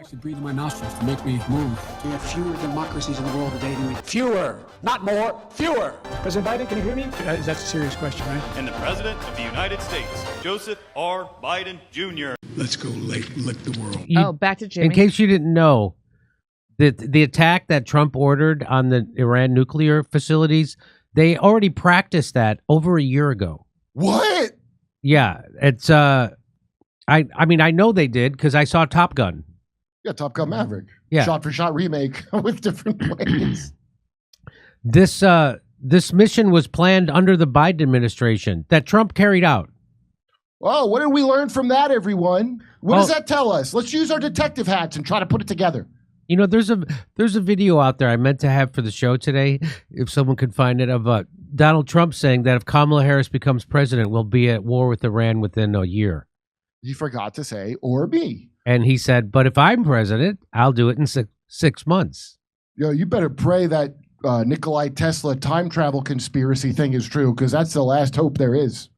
Actually breathe in my nostrils to make me move. We have fewer democracies in the world today than we... Fewer, not more, fewer. President Biden, can you hear me? That's a serious question, right? And the President of the United States, Joseph R. Biden, Jr. Let's go lick the world. Back to Jimmy. In case you didn't know, the attack that Trump ordered on the Iran nuclear facilities, they already practiced that over a year ago. What? Yeah, it's I mean, I know they did because I saw Top Gun. Yeah, Top Gun Maverick. Yeah. Shot for shot remake with different planes. This mission was planned under the Biden administration that Trump carried out. Oh, what did we learn from that, everyone? What does that tell us? Let's use our detective hats and try to put it together. You know, there's a video out there I meant to have for the show today, if someone could find it, of Donald Trump saying that if Kamala Harris becomes president, we'll be at war with Iran within a year. He forgot to say, or me. And he said, but if I'm president, I'll do it in six months. Yo, you better pray that Nikolai Tesla time travel conspiracy thing is true, because that's the last hope there is.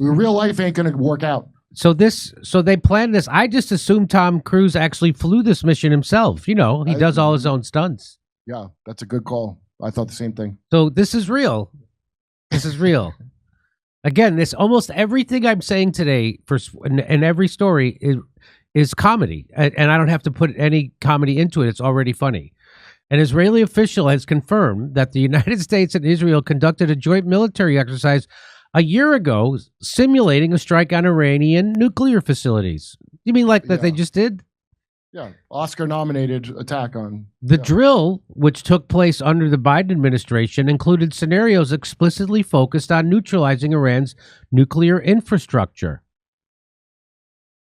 Real life ain't going to work out. So they planned this. I just assumed Tom Cruise actually flew this mission himself. You know, he does all his own stunts. Yeah, that's a good call. I thought the same thing. So this is real. This is real. Again, this almost everything I'm saying today in every story is comedy, and I don't have to put any comedy into it. It's already funny. An Israeli official has confirmed that the United States and Israel conducted a joint military exercise a year ago, simulating a strike on Iranian nuclear facilities. You mean like that they just did? Yeah, Oscar-nominated attack on... The drill, which took place under the Biden administration, included scenarios explicitly focused on neutralizing Iran's nuclear infrastructure.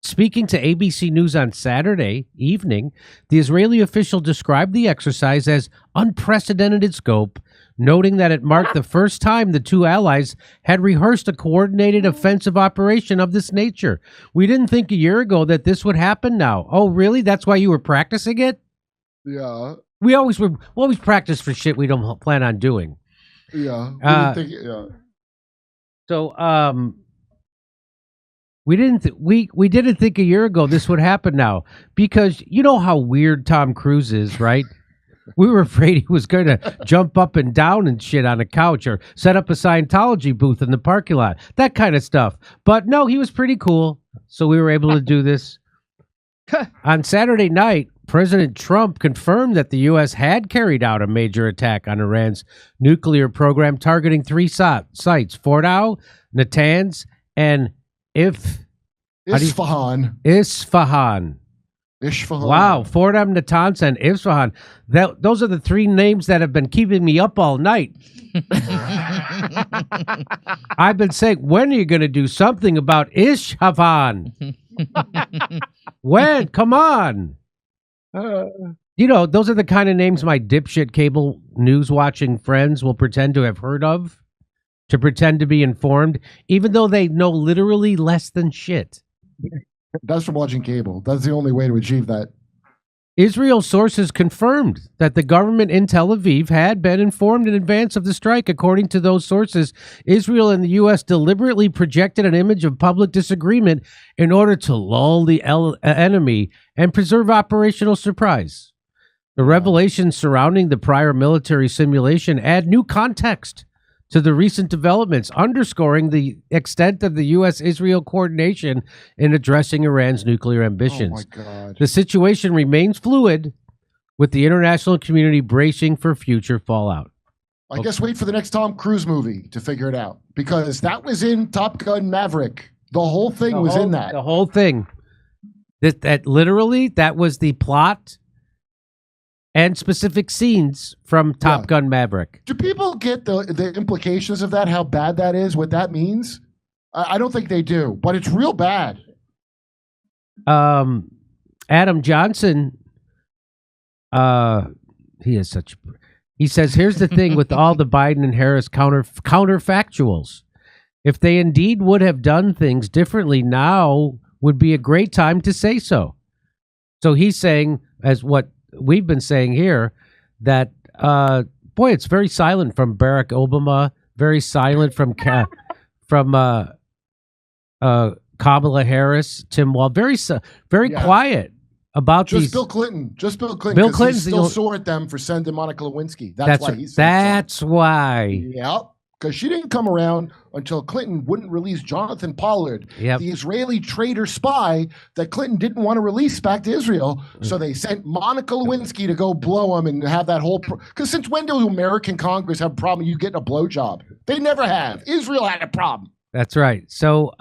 Speaking to ABC News on Saturday evening, the Israeli official described the exercise as unprecedented in scope, noting that it marked the first time the two allies had rehearsed a coordinated offensive operation of this nature. We didn't think a year ago that this would happen now. Oh, really? That's why you were practicing it? Yeah. We always practice for shit we don't plan on doing. Yeah. So, we didn't think a year ago this would happen now, because you know how weird Tom Cruise is, right? We were afraid he was going to jump up and down and shit on a couch or set up a Scientology booth in the parking lot, that kind of stuff. But no, he was pretty cool, so we were able to do this. On Saturday night, President Trump confirmed that the U.S. had carried out a major attack on Iran's nuclear program, targeting three sites: Fordow, Natanz, and Isfahan. Wow, Fordham, Natanz, and Isfahan. Those are the three names that have been keeping me up all night. I've been saying, when are you going to do something about Isfahan? When? Come on. You know, those are the kind of names my dipshit cable news watching friends will pretend to have heard of, to pretend to be informed, even though they know literally less than shit. That's from watching cable. That's the only way to achieve that. Israel sources confirmed that the government in Tel Aviv had been informed in advance of the strike. According to those sources, Israel and the U.S. deliberately projected an image of public disagreement in order to lull the enemy and preserve operational surprise. The revelations surrounding the prior military simulation add new context to the recent developments, underscoring the extent of the U.S.-Israel coordination in addressing Iran's nuclear ambitions. Oh, my God. The situation remains fluid, with the international community bracing for future fallout. I guess wait for the next Tom Cruise movie to figure it out, because that was in Top Gun Maverick. The whole thing was in that. The whole thing. That literally, that was the plot and specific scenes from Top Gun Maverick. Do people get the implications of that, how bad that is, what that means? I don't think they do, but it's real bad. Adam Johnson, he says, here's the thing with all the Biden and Harris counterfactuals. If they indeed would have done things differently, now would be a great time to say so. So he's saying, as what we've been saying here, that boy, it's very silent from Barack Obama, very silent from Kamala Harris, Tim Wall, very quiet. about Just these. Bill Clinton. Just Bill Clinton. Bill Bill Clinton's Clinton's the still only- sore at them for sending Monica Lewinsky. That's why he's that's why. Yep. Because she didn't come around until Clinton wouldn't release Jonathan Pollard, Yep. the Israeli traitor spy that Clinton didn't want to release back to Israel. So they sent Monica Lewinsky to go blow him and have that whole. Because since when do American Congress have a problem you getting a blowjob? They never have. Israel had a problem. That's right. So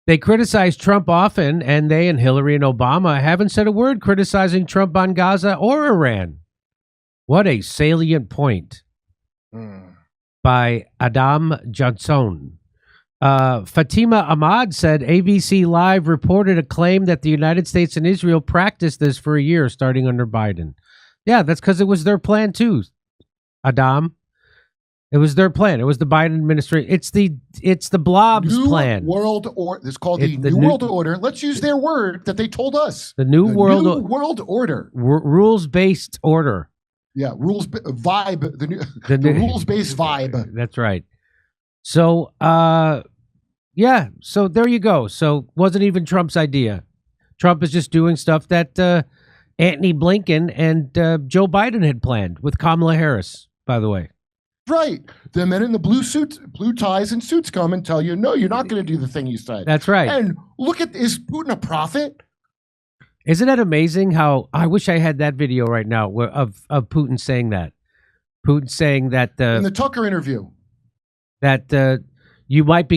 they criticize Trump often, and they and Hillary and Obama haven't said a word criticizing Trump on Gaza or Iran. What a salient point by Adam Johnson. Fatima Ahmad said ABC Live reported a claim that the United States and Israel practiced this for a year starting under Biden. Yeah, that's because it was their plan too, Adam. It was their plan. It was the Biden administration. It's the blob's plan. World Order. It's called the the New new- World Order. Let's use their word that they told us. The New World World Order. Rules-based order. Yeah, vibe. The new- rules-based vibe. That's right. So, yeah. So there you go. So wasn't even Trump's idea. Trump is just doing stuff that Antony Blinken and Joe Biden had planned with Kamala Harris, by the way. Right. The men in the blue suits, blue ties and suits come and tell you, no, you're not going to do the thing you said. That's right. And look at, is Putin a prophet? Isn't that amazing how I wish I had that video right now of Putin saying that. Putin saying that In the Tucker interview. that you might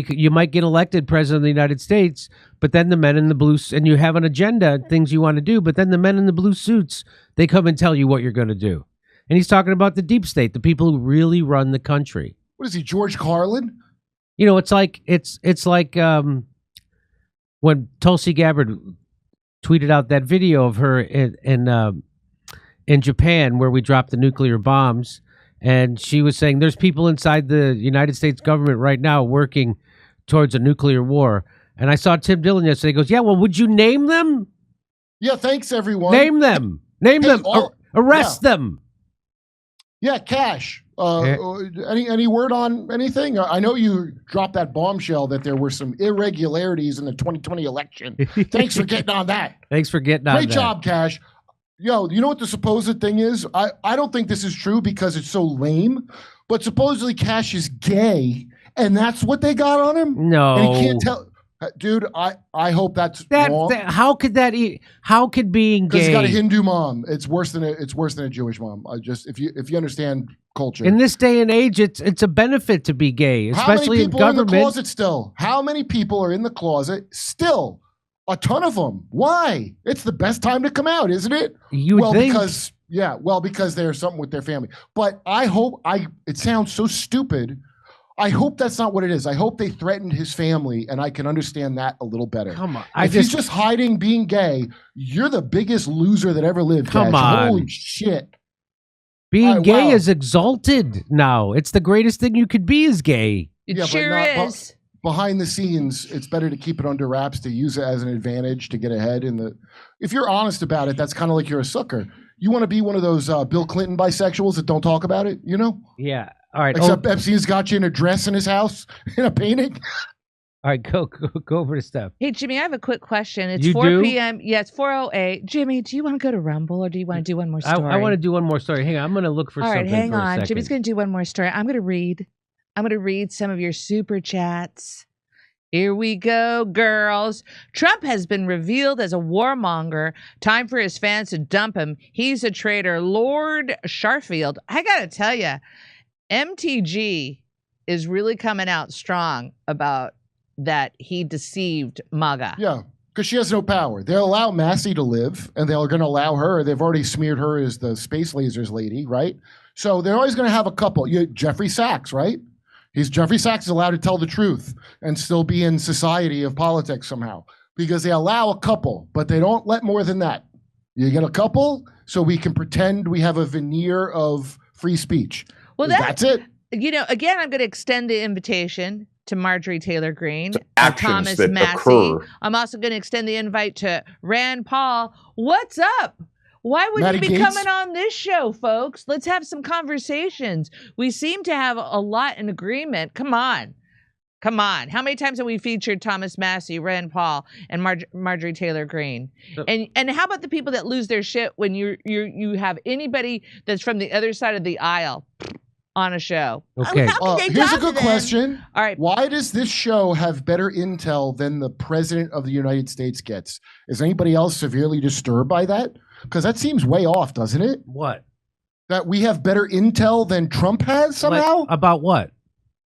get elected president of the United States, but then the men in the blue and you have an agenda and things you want to do, but then the men in the blue suits, they come and tell you what you're going to do. And he's talking about the deep state, the people who really run the country. What is he, George Carlin? You know, it's like when Tulsi Gabbard tweeted out that video of her in Japan where we dropped the nuclear bombs, and she was saying there's people inside the United States government right now working towards a nuclear war. And I saw Tim Dillon yesterday. He goes, "Yeah, well, would you name them? Yeah, thanks everyone. Name them. Name them. Arrest them." Yeah, Cash. Any word on anything? I know you dropped that bombshell that there were some irregularities in the 2020 election. Thanks for getting on that. Thanks for getting on that. Great job, Cash. Yo, you know what the supposed thing is? I don't think this is true because it's so lame, but supposedly Cash is gay, and that's what they got on him? No. And he can't tell. Dude, I hope that's wrong. How could being gay? Because he's got a Hindu mom. It's worse than a Jewish mom. If you understand culture. In this day and age, it's a benefit to be gay, especially in government. How many people are in the closet still? How many people are in the closet still? A ton of them. Why? It's the best time to come out, isn't it? You would think. Because there's something with their family. But I hope it sounds so stupid. I hope that's not what it is. I hope they threatened his family, and I can understand that a little better. Come on. He's just hiding being gay, you're the biggest loser that ever lived. Come Cash. on. Holy shit. Being gay is exalted now. It's the greatest thing you could be is gay. It sure is. Behind the scenes, it's better to keep it under wraps, to use it as an advantage to get ahead. If you're honest about it, that's kind of like you're a sucker. You want to be one of those Bill Clinton bisexuals that don't talk about it, you know? Yeah. All right. Except Epstein's got you in a dress in his house in a painting. All right, go over to stuff. Hey, Jimmy, I have a quick question. It's You 4 do? p.m. Yeah, it's 4:08. Jimmy, do you want to go to Rumble or do you want to do one more story? I want to do one more story. Hang on. I'm going to look for All something. right, hang for a on. second. Jimmy's going to do one more story. I'm going to read some of your super chats. Here we go, girls. Trump has been revealed as a warmonger. Time for his fans to dump him. He's a traitor. Lord Sharfield. I got to tell you, MTG is really coming out strong about that he deceived MAGA. Yeah, because she has no power. They'll allow Massey to live, and they're going to allow her. They've already smeared her as the space lasers lady, right? So they're always going to have a couple. Jeffrey Sachs, right? Jeffrey Sachs is allowed to tell the truth and still be in society of politics somehow because they allow a couple, but they don't let more than that. You get a couple so we can pretend we have a veneer of free speech. Well, that's it. You know, again, I'm going to extend the invitation to Marjorie Taylor Greene, actions Thomas that Massey. occur. I'm also going to extend the invite to Rand Paul. What's up? Why wouldn't Maddie you be Gates? coming on this show, folks? Let's have some conversations. We seem to have a lot in agreement. Come on. Come on. How many times have we featured Thomas Massey, Rand Paul, and Marjorie Taylor Greene? And how about the people that lose their shit when you have anybody that's from the other side of the aisle on a show? Okay. How can they Here's a talk good to them? question. All right. Why does this show have better intel than the president of the United States gets? Is anybody else severely disturbed by that? Because that seems way off, doesn't it? What? That we have better intel than Trump has somehow? About what?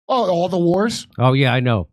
Oh, all the wars. Oh, yeah, I know.